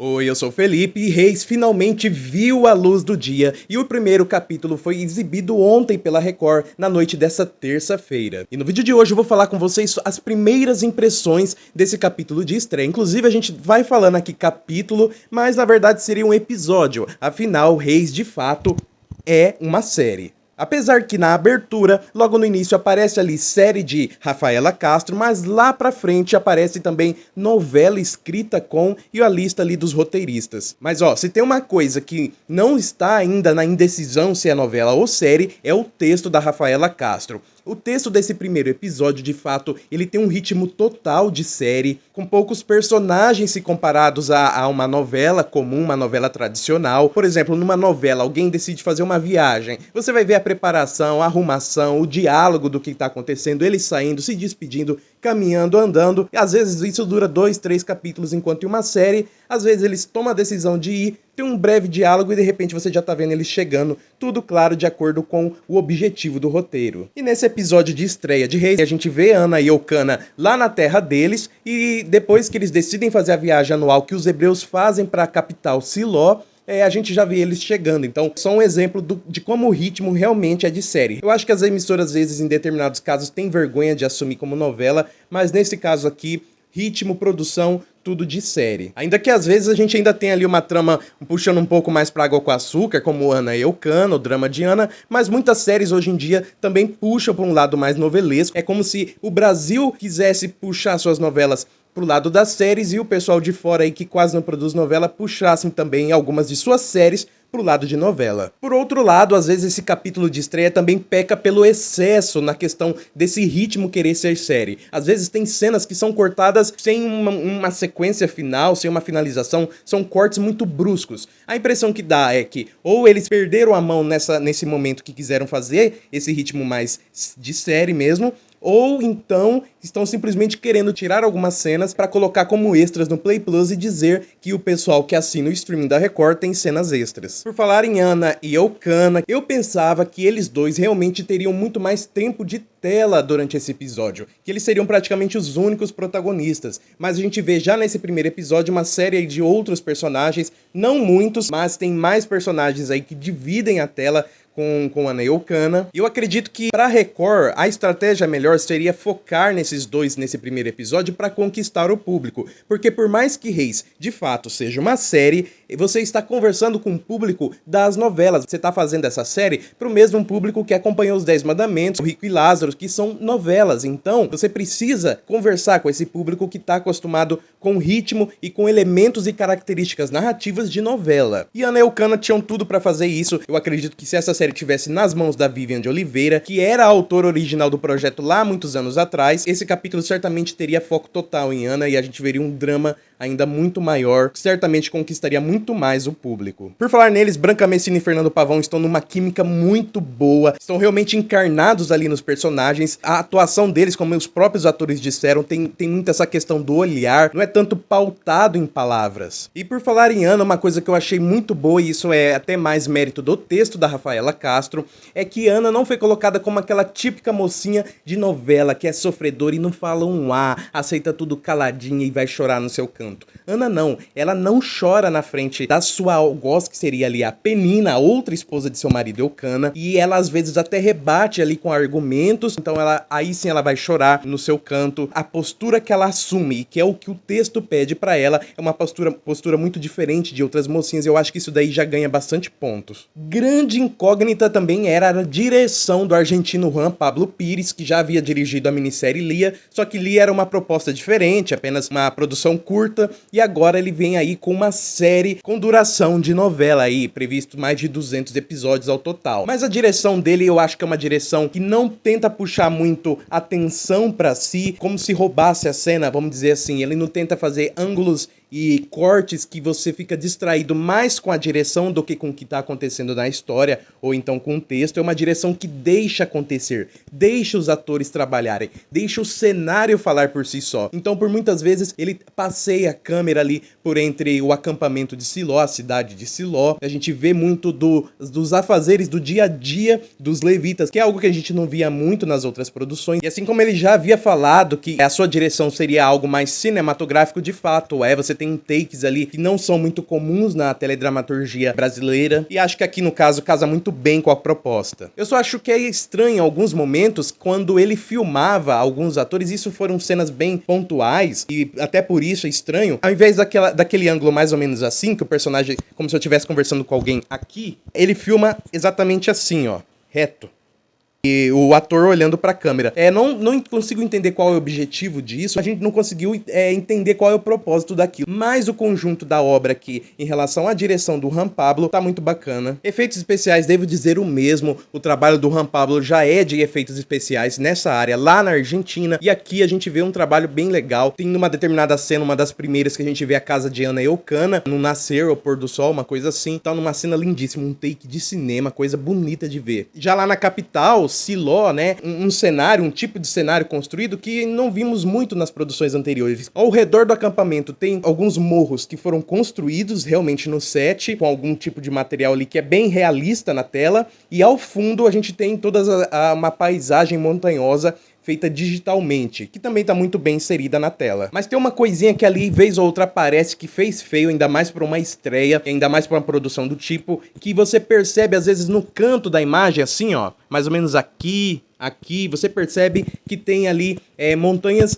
Oi, eu sou o Felipe e Reis finalmente viu a luz do dia e o primeiro capítulo foi exibido ontem pela Record na noite dessa terça-feira. E no vídeo de hoje eu vou falar com vocês as primeiras impressões desse capítulo de estreia. Inclusive a gente vai falando aqui capítulo, mas na verdade seria um episódio. Afinal, Reis de fato é uma série. Apesar que na abertura, logo no início aparece ali série de Rafaela Castro, mas lá pra frente aparece também novela escrita com e a lista ali dos roteiristas. Mas ó, se tem uma coisa que não está ainda na indecisão se é novela ou série, é o texto da Rafaela Castro. O texto desse primeiro episódio, de fato, ele tem um ritmo total de série, com poucos personagens se comparados a uma novela comum, uma novela tradicional. Por exemplo, numa novela, alguém decide fazer uma viagem. Você vai ver a preparação, a arrumação, o diálogo do que está acontecendo, eles saindo, se despedindo, caminhando, andando. E às vezes isso dura 2, 3 capítulos, enquanto em uma série, às vezes eles tomam a decisão de ir, tem um breve diálogo e de repente você já tá vendo eles chegando, tudo claro de acordo com o objetivo do roteiro. E nesse episódio de estreia de Reis, a gente vê Ana e Eucana lá na terra deles e depois que eles decidem fazer a viagem anual que os hebreus fazem para a capital Siló, a gente já vê eles chegando. Então, só um exemplo de como o ritmo realmente é de série. Eu acho que as emissoras, às vezes, em determinados casos, têm vergonha de assumir como novela, mas nesse caso aqui, ritmo, produção, tudo de série. Ainda que às vezes a gente ainda tem ali uma trama puxando um pouco mais pra água com açúcar, como Ana e Eucana, o drama de Ana, mas muitas séries hoje em dia também puxam para um lado mais novelesco. É como se o Brasil quisesse puxar suas novelas pro lado das séries e o pessoal de fora aí que quase não produz novela puxassem também algumas de suas séries pro lado de novela. Por outro lado, às vezes esse capítulo de estreia também peca pelo excesso na questão desse ritmo querer ser série. Às vezes tem cenas que são cortadas sem uma sequência final, sem uma finalização, são cortes muito bruscos. A impressão que dá é que ou eles perderam a mão nesse momento que quiseram fazer esse ritmo mais de série mesmo, ou então estão simplesmente querendo tirar algumas cenas para colocar como extras no Play Plus e dizer que o pessoal que assina o streaming da Record tem cenas extras. Por falar em Ana e Eucana, eu pensava que eles dois realmente teriam muito mais tempo de tela durante esse episódio, que eles seriam praticamente os únicos protagonistas, mas a gente vê já nesse primeiro episódio uma série de outros personagens, não muitos, mas tem mais personagens aí que dividem a tela com Ana e Eucana. Eu acredito que para Record a estratégia melhor seria focar nesses dois nesse primeiro episódio para conquistar o público, porque por mais que Reis de fato seja uma série, você está conversando com o público das novelas, você está fazendo essa série para o mesmo público que acompanhou os 10 Mandamentos, o Rico e Lázaro, que são novelas, então você precisa conversar com esse público que está acostumado com ritmo e com elementos e características narrativas de novela. E Ana e Eucana tinham tudo para fazer isso. Eu acredito que se essa série tivesse nas mãos da Vivian de Oliveira, que era a autora original do projeto lá há muitos anos atrás, esse capítulo certamente teria foco total em Ana e a gente veria um drama ainda muito maior, que certamente conquistaria muito mais o público. Por falar neles, Branca Messina e Fernando Pavão estão numa química muito boa, estão realmente encarnados ali nos personagens, a atuação deles, como os próprios atores disseram, tem muito essa questão do olhar, não é tanto pautado em palavras. E por falar em Ana, uma coisa que eu achei muito boa, e isso é até mais mérito do texto da Rafaela Castro, é que Ana não foi colocada como aquela típica mocinha de novela que é sofredora e não fala um A, aceita tudo caladinha e vai chorar no seu canto. Ana não, ela não chora na frente da sua algoz, que seria ali a Penina, a outra esposa de seu marido Eucana, e ela às vezes até rebate ali com argumentos, então aí sim ela vai chorar no seu canto. A postura que ela assume, que é o que o texto pede pra ela, é uma postura muito diferente de outras mocinhas, eu acho que isso daí já ganha bastante pontos. Grande incógnita também era a direção do argentino Juan Pablo Pires, que já havia dirigido a minissérie Lia, só que Lia era uma proposta diferente, apenas uma produção curta, e agora ele vem aí com uma série com duração de novela aí, previsto mais de 200 episódios ao total. Mas a direção dele eu acho que é uma direção que não tenta puxar muito atenção pra si, como se roubasse a cena, vamos dizer assim, ele não tenta fazer ângulos e cortes que você fica distraído mais com a direção do que com o que está acontecendo na história, ou então com o texto. É uma direção que deixa acontecer, deixa os atores trabalharem, deixa o cenário falar por si só. Então, por muitas vezes, ele passeia a câmera ali por entre o acampamento de Siló, a cidade de Siló. A gente vê muito dos afazeres do dia a dia dos levitas, que é algo que a gente não via muito nas outras produções. E assim como ele já havia falado que a sua direção seria algo mais cinematográfico, de fato, você tem takes ali que não são muito comuns na teledramaturgia brasileira, e acho que aqui no caso casa muito bem com a proposta. Eu só acho que é estranho em alguns momentos quando ele filmava alguns atores, isso foram cenas bem pontuais, e até por isso é estranho, ao invés daquele ângulo mais ou menos assim, que o personagem, como se eu estivesse conversando com alguém aqui, ele filma exatamente assim, ó, reto. E o ator olhando pra câmera. Não consigo entender qual é o objetivo disso, a gente não conseguiu entender qual é o propósito daquilo. Mas o conjunto da obra aqui, em relação à direção do Juan Pablo, tá muito bacana. Efeitos especiais, devo dizer o mesmo, o trabalho do Juan Pablo já é de efeitos especiais nessa área, lá na Argentina, e aqui a gente vê um trabalho bem legal. Tem numa determinada cena, uma das primeiras que a gente vê a casa de Ana Eucana, no nascer ou pôr do sol, uma coisa assim. Tá numa cena lindíssima, um take de cinema, coisa bonita de ver. Já lá na capital, Siló, né, um cenário, um tipo de cenário construído que não vimos muito nas produções anteriores. Ao redor do acampamento tem alguns morros que foram construídos realmente no set, com algum tipo de material ali que é bem realista na tela, e ao fundo a gente tem toda uma paisagem montanhosa feita digitalmente, que também tá muito bem inserida na tela. Mas tem uma coisinha que ali, vez ou outra, parece que fez feio, ainda mais pra uma estreia, ainda mais pra uma produção do tipo, que você percebe, às vezes, no canto da imagem, assim, ó, mais ou menos aqui, você percebe que tem ali montanhas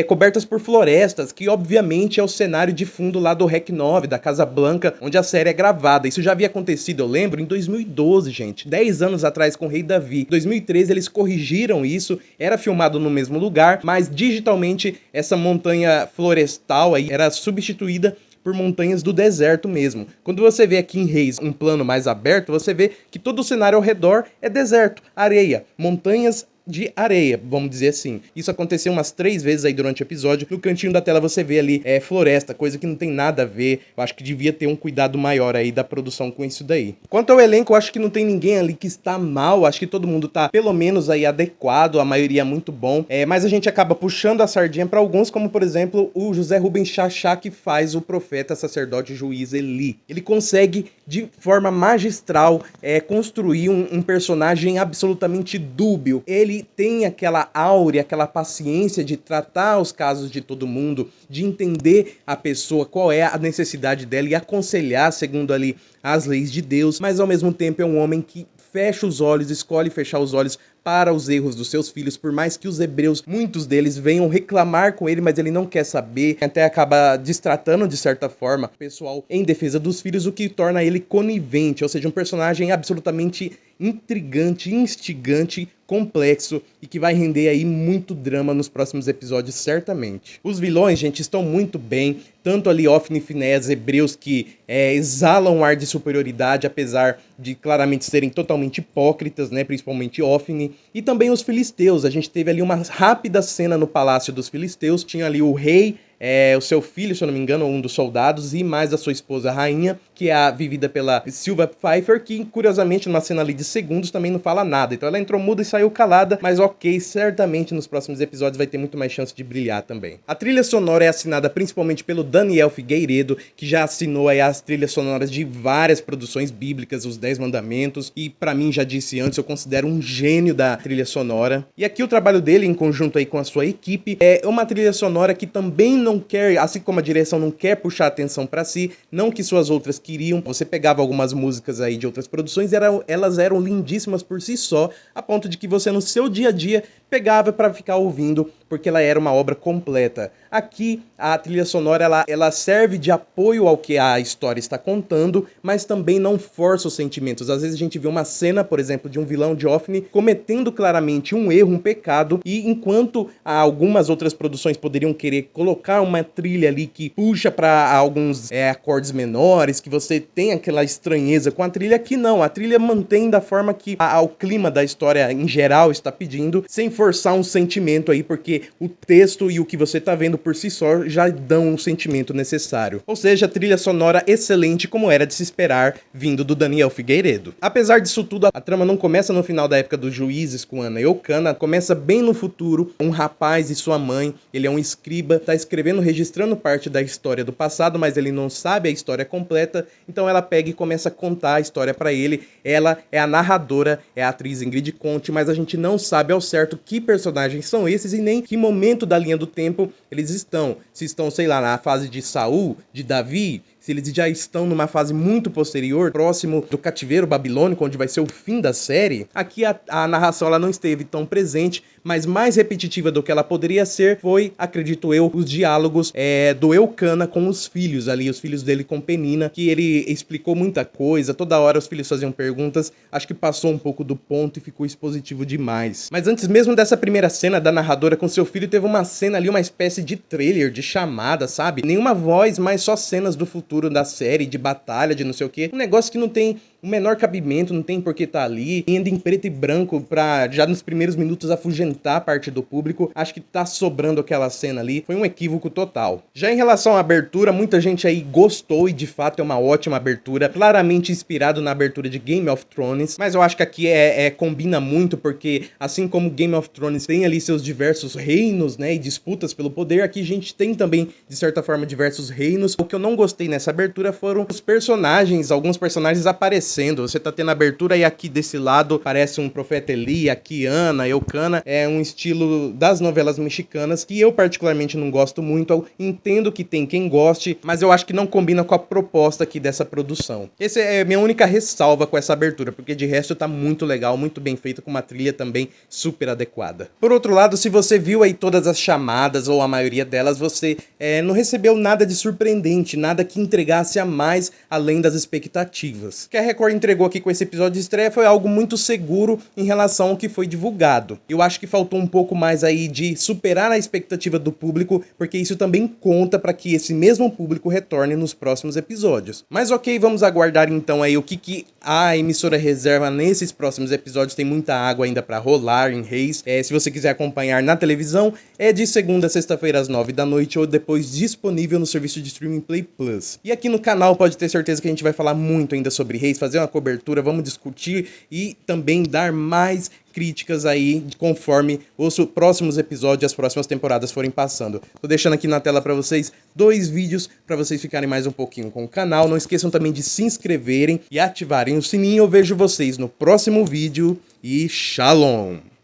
cobertas por florestas, que obviamente é o cenário de fundo lá do REC 9, da Casa Blanca, onde a série é gravada. Isso já havia acontecido, eu lembro, em 2012, gente, 10 anos atrás com o Rei Davi. Em 2013 eles corrigiram isso, era filmado no mesmo lugar, mas digitalmente essa montanha florestal aí era substituída por montanhas do deserto mesmo. Quando você vê aqui em Reis um plano mais aberto, você vê que todo o cenário ao redor é deserto, areia, montanhas de areia, vamos dizer assim. Isso aconteceu umas 3 vezes aí durante o episódio. No cantinho da tela você vê ali floresta, coisa que não tem nada a ver. Eu acho que devia ter um cuidado maior aí da produção com isso daí. Quanto ao elenco, eu acho que não tem ninguém ali que está mal. Acho que todo mundo tá pelo menos aí adequado, a maioria muito bom. Mas a gente acaba puxando a sardinha para alguns, como por exemplo o José Rubens Chachá, que faz o profeta, sacerdote, juiz Eli. Ele consegue de forma magistral construir um personagem absolutamente dúbio. Ele tem aquela áurea, aquela paciência de tratar os casos de todo mundo, de entender a pessoa, qual é a necessidade dela e aconselhar segundo ali as leis de Deus, mas ao mesmo tempo é um homem que fecha os olhos, escolhe fechar os olhos para os erros dos seus filhos, por mais que os hebreus, muitos deles, venham reclamar com ele, mas ele não quer saber, até acaba destratando de certa forma o pessoal em defesa dos filhos, o que torna ele conivente, ou seja, um personagem absolutamente intrigante, instigante, complexo e que vai render aí muito drama nos próximos episódios, certamente. Os vilões, gente, estão muito bem, tanto ali Ofni e Finéias, hebreus que exalam um ar de superioridade, apesar de claramente serem totalmente hipócritas, né, principalmente Ofni, e também os filisteus. A gente teve ali uma rápida cena no palácio dos filisteus, tinha ali o rei, o seu filho, se eu não me engano, um dos soldados, e mais a sua esposa, a rainha, que é vivida pela Silva Pfeiffer, que curiosamente numa cena ali de segundos também não fala nada. Então ela entrou muda e saiu calada, mas ok, certamente nos próximos episódios vai ter muito mais chance de brilhar também. A trilha sonora é assinada principalmente pelo Daniel Figueiredo, que já assinou aí as trilhas sonoras de várias produções bíblicas, os 10 Mandamentos, e pra mim, já disse antes, eu considero um gênio da trilha sonora. E aqui o trabalho dele, em conjunto aí com a sua equipe, é uma trilha sonora que também não quer, assim como a direção não quer puxar atenção pra si, não que suas outras queriam. Você pegava algumas músicas aí de outras produções, elas eram lindíssimas por si só, a ponto de que você no seu dia a dia pegava pra ficar ouvindo, porque ela era uma obra completa. Aqui, a trilha sonora, ela serve de apoio ao que a história está contando, mas também não força os sentimentos. Às vezes a gente vê uma cena, por exemplo, de um vilão de Ofni cometendo claramente um erro, um pecado, e enquanto algumas outras produções poderiam querer colocar uma trilha ali que puxa para alguns acordes menores, que você tem aquela estranheza com a trilha, aqui não. A trilha mantém da forma que o clima da história em geral está pedindo, sem forçar um sentimento aí, porque o texto e o que você tá vendo por si só já dão o sentimento necessário. Ou seja, a trilha sonora excelente, como era de se esperar, vindo do Daniel Figueiredo. Apesar disso tudo, a trama não começa no final da época dos juízes com Ana Eucana, começa bem no futuro. Um rapaz e sua mãe, ele é um escriba, tá escrevendo escrevendo, registrando parte da história do passado, mas ele não sabe a história completa, então ela pega e começa a contar a história pra ele. Ela é a narradora, é a atriz Ingrid Conte, mas a gente não sabe ao certo que personagens são esses e nem que momento da linha do tempo eles estão. Se estão, sei lá, na fase de Saul, de Davi, se eles já estão numa fase muito posterior, próximo do cativeiro babilônico, onde vai ser o fim da série. Aqui a narração ela não esteve tão presente, mas mais repetitiva do que ela poderia ser foi, acredito eu, os diálogos do Elcana com os filhos ali, os filhos dele com Penina, que ele explicou muita coisa, toda hora os filhos faziam perguntas, acho que passou um pouco do ponto e ficou expositivo demais. Mas antes mesmo dessa primeira cena da narradora com seu filho, teve uma cena ali, uma espécie de trailer, de chamada, sabe? Nenhuma voz, mas só cenas do futuro da série, de batalha, de não sei o que. Um negócio que não tem o menor cabimento, não tem por que tá ali, ainda em preto e branco pra já nos primeiros minutos afugentar a parte do público. Acho que tá sobrando aquela cena ali, foi um equívoco total. Já em relação à abertura, muita gente aí gostou e de fato é uma ótima abertura, claramente inspirado na abertura de Game of Thrones, mas eu acho que aqui combina muito porque assim como Game of Thrones tem ali seus diversos reinos, né, e disputas pelo poder, aqui a gente tem também de certa forma diversos reinos. O que eu não gostei nessa abertura foram os personagens, alguns personagens aparecendo. Você tá tendo a abertura e aqui desse lado parece um Profeta Eli, aqui Ana, Eucana, é um estilo das novelas mexicanas que eu particularmente não gosto muito. Eu entendo que tem quem goste, mas eu acho que não combina com a proposta aqui dessa produção. Essa é a minha única ressalva com essa abertura, porque de resto tá muito legal, muito bem feito, com uma trilha também super adequada. Por outro lado, se você viu aí todas as chamadas, ou a maioria delas, você não recebeu nada de surpreendente, nada que entregasse a mais além das expectativas. O que a Record entregou aqui com esse episódio de estreia foi algo muito seguro em relação ao que foi divulgado. Eu acho que faltou um pouco mais aí de superar a expectativa do público, porque isso também conta para que esse mesmo público retorne nos próximos episódios. Mas ok, vamos aguardar então aí o que a emissora reserva nesses próximos episódios. Tem muita água ainda para rolar em Reis. Se você quiser acompanhar na televisão, é de segunda a sexta-feira às 9 da noite ou depois disponível no serviço de streaming Play Plus. E aqui no canal pode ter certeza que a gente vai falar muito ainda sobre Reis, fazer uma cobertura, vamos discutir e também dar mais críticas aí conforme os próximos episódios, as próximas temporadas forem passando. Tô deixando aqui na tela para vocês 2 vídeos para vocês ficarem mais um pouquinho com o canal. Não esqueçam também de se inscreverem e ativarem o sininho. Eu vejo vocês no próximo vídeo e Shalom!